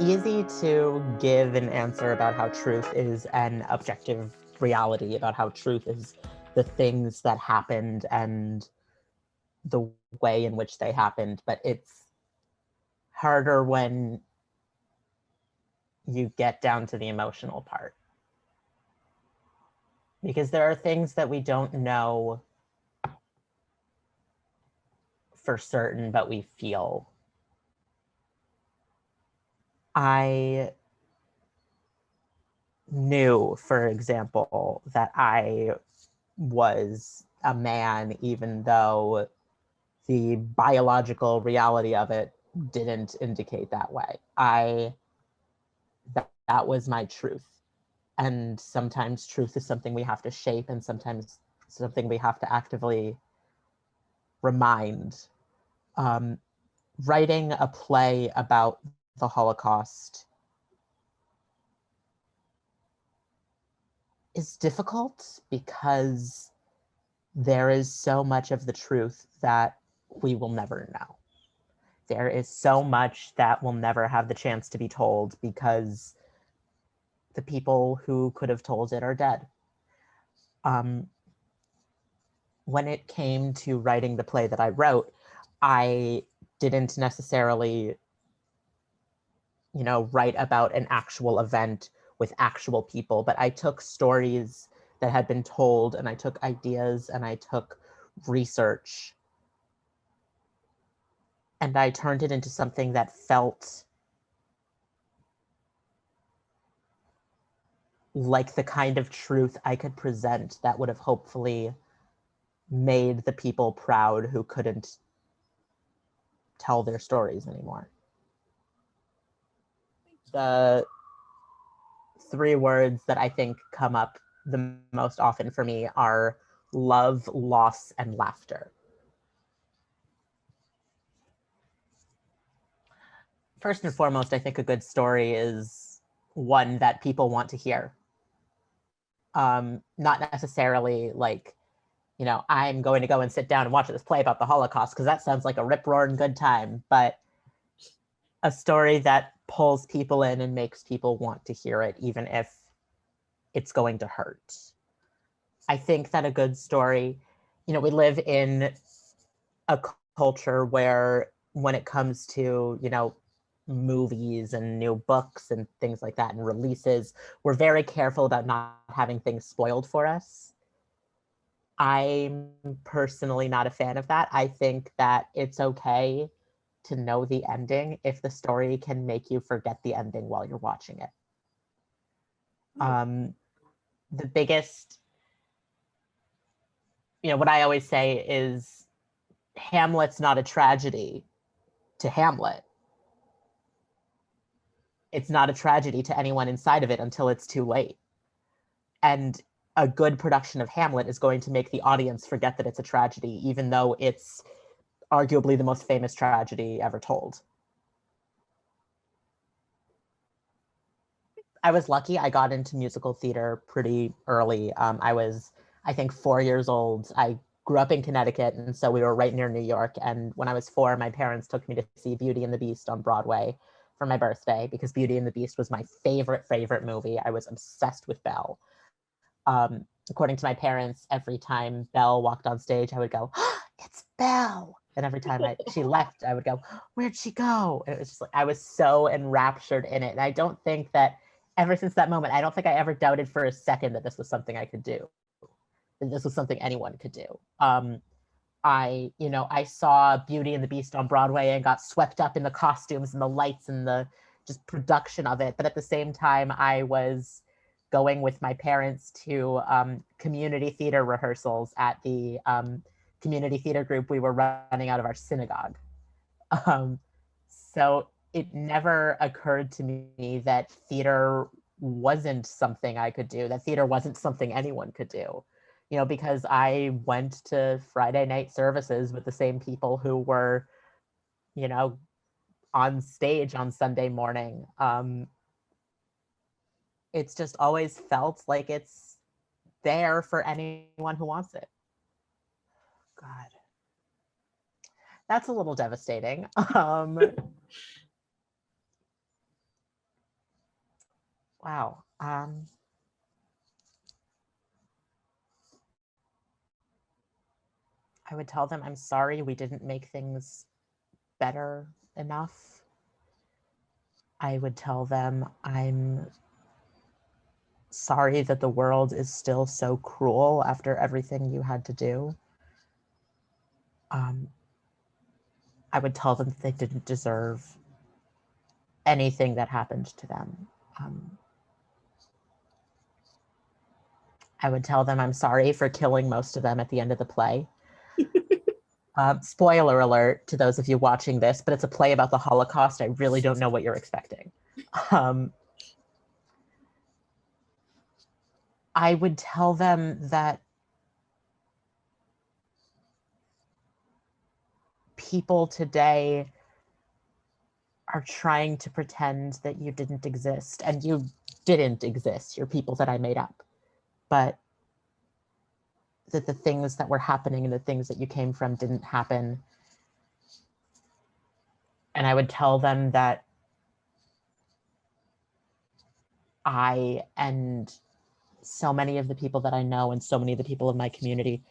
easy to give an answer about how truth is an objective reality, about how truth is the things that happened and the way in which they happened, but it's harder when you get down to the emotional part. Because there are things that we don't know for certain, but we feel. I knew, for example, that I was a man, even though the biological reality of it didn't indicate that way. That was my truth. And sometimes truth is something we have to shape, and sometimes something we have to actively remind. Writing a play about the Holocaust is difficult because there is so much of the truth that we will never know. There is so much that will never have the chance to be told because the people who could have told it are dead. When it came to writing the play that I wrote, I didn't necessarily, write about an actual event with actual people, but I took stories that had been told, and I took ideas, and I took research, and I turned it into something that felt like the kind of truth I could present that would have hopefully made the people proud who couldn't tell their stories anymore. The three words that I think come up the most often for me are love, loss, and laughter. First and foremost, I think a good story is one that people want to hear. Not necessarily like, I'm going to go and sit down and watch this play about the Holocaust, because that sounds like a rip-roaring good time, but a story that pulls people in and makes people want to hear it, even if it's going to hurt. I think that a good story, we live in a culture where when it comes to, movies and new books and things like that and releases, we're very careful about not having things spoiled for us. I'm personally not a fan of that. I think that it's okay to know the ending if the story can make you forget the ending while you're watching it. The biggest, what I always say is Hamlet's not a tragedy to Hamlet. It's not a tragedy to anyone inside of it until it's too late. And a good production of Hamlet is going to make the audience forget that it's a tragedy, even though it's arguably the most famous tragedy ever told. I was lucky. I got into musical theater pretty early. I was, I think, 4 years old. I grew up in Connecticut, and so we were right near New York. And when I was 4, my parents took me to see Beauty and the Beast on Broadway for my birthday, because Beauty and the Beast was my favorite movie. I was obsessed with Belle. According to my parents, every time Belle walked on stage, I would go, oh, it's Belle. And every time she left, I would go, where'd she go? And it was just like, I was so enraptured in it. And I don't think that ever since that moment, I don't think I ever doubted for a second that this was something I could do, that this was something anyone could do. I saw Beauty and the Beast on Broadway and got swept up in the costumes and the lights and the just production of it. But at the same time, I was going with my parents to community theater rehearsals at the community theater group we were running out of our synagogue. So it never occurred to me that theater wasn't something I could do, that theater wasn't something anyone could do. Because I went to Friday night services with the same people who were, on stage on Sunday morning. It's just always felt like it's there for anyone who wants it. God, that's a little devastating. Wow. I would tell them, I'm sorry we didn't make things better enough. I would tell them, I'm sorry that the world is still so cruel after everything you had to do. I would tell them that they didn't deserve anything that happened to them. I would tell them I'm sorry for killing most of them at the end of the play. Spoiler alert to those of you watching this, but it's a play about the Holocaust. I really don't know what you're expecting. I would tell them that people today are trying to pretend that you didn't exist, and you didn't exist. You're people that I made up. But that the things that were happening and the things that you came from didn't happen. And I would tell them that I and so many of the people that I know and so many of the people of my community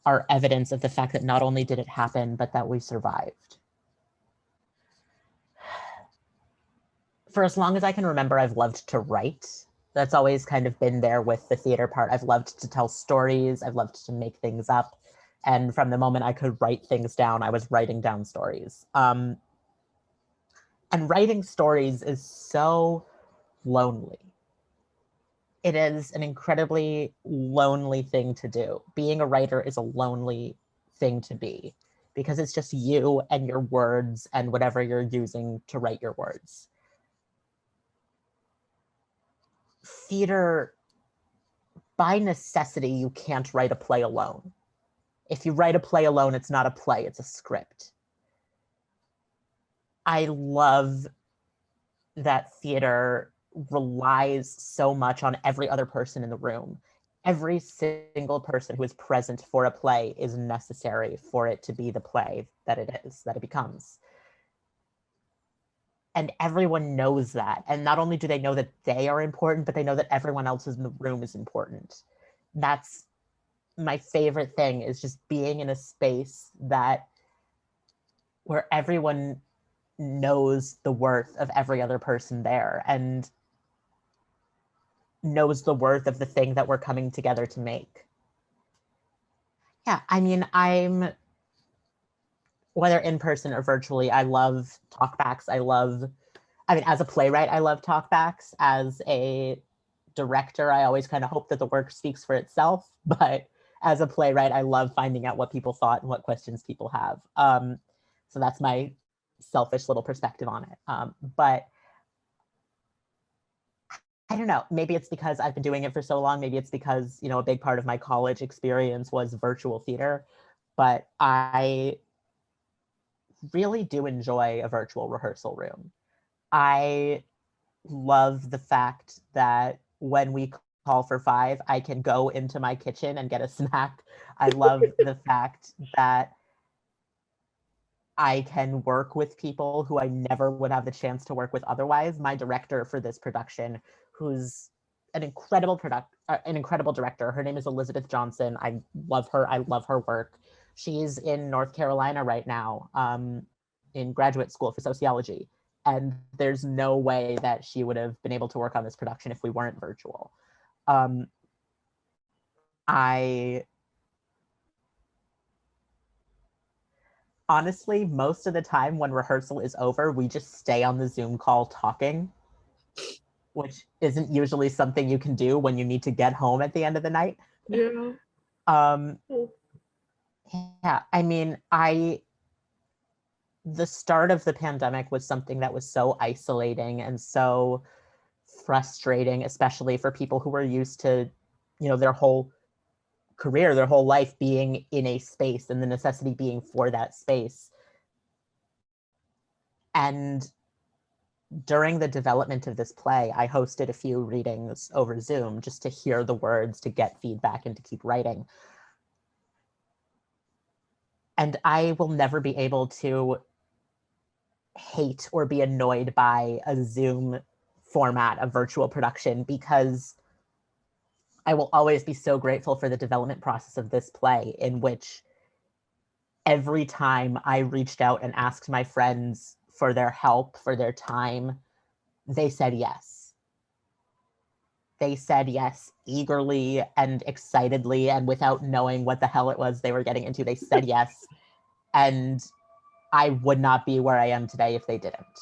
are evidence of the fact that not only did it happen, but that we survived. For as long as I can remember, I've loved to write. That's always kind of been there with the theater part. I've loved to tell stories. I've loved to make things up. And from the moment I could write things down, I was writing down stories. And writing stories is so lonely. It is an incredibly lonely thing to do. Being a writer is a lonely thing to be because it's just you and your words and whatever you're using to write your words. Theater, by necessity, you can't write a play alone. If you write a play alone, it's not a play, it's a script. I love that theater relies so much on every other person in the room. Every single person who is present for a play is necessary for it to be the play that it is, that it becomes. And everyone knows that. And not only do they know that they are important, but they know that everyone else in the room is important. That's my favorite thing, is just being in a space that where everyone knows the worth of every other person there and knows the worth of the thing that we're coming together to make. Yeah, I mean, whether in person or virtually, I love talkbacks. As a playwright, I love talkbacks. As a director, I always kind of hope that the work speaks for itself. But as a playwright, I love finding out what people thought and what questions people have. So that's my selfish little perspective on it. But I don't know, maybe it's because I've been doing it for so long. Maybe it's because, a big part of my college experience was virtual theater, but I really do enjoy a virtual rehearsal room. I love the fact that when we call for 5, I can go into my kitchen and get a snack. I love the fact that I can work with people who I never would have the chance to work with otherwise. My director for this production, who's an incredible director. Her name is Elizabeth Johnson. I love her. I love her work. She's in North Carolina right now, in graduate school for sociology. And there's no way that she would have been able to work on this production if we weren't virtual. I honestly, most of the time when rehearsal is over, we just stay on the Zoom call talking, which isn't usually something you can do when you need to get home at the end of the night. Yeah. Yeah, I mean, the start of the pandemic was something that was so isolating and so frustrating, especially for people who were used to, their whole career, their whole life being in a space and the necessity being for that space. And during the development of this play, I hosted a few readings over Zoom just to hear the words, to get feedback, and to keep writing. And I will never be able to hate or be annoyed by a Zoom format of virtual production, because I will always be so grateful for the development process of this play, in which every time I reached out and asked my friends for their help, for their time, they said yes. They said yes eagerly and excitedly, and without knowing what the hell it was they were getting into, they said yes. And I would not be where I am today if they didn't.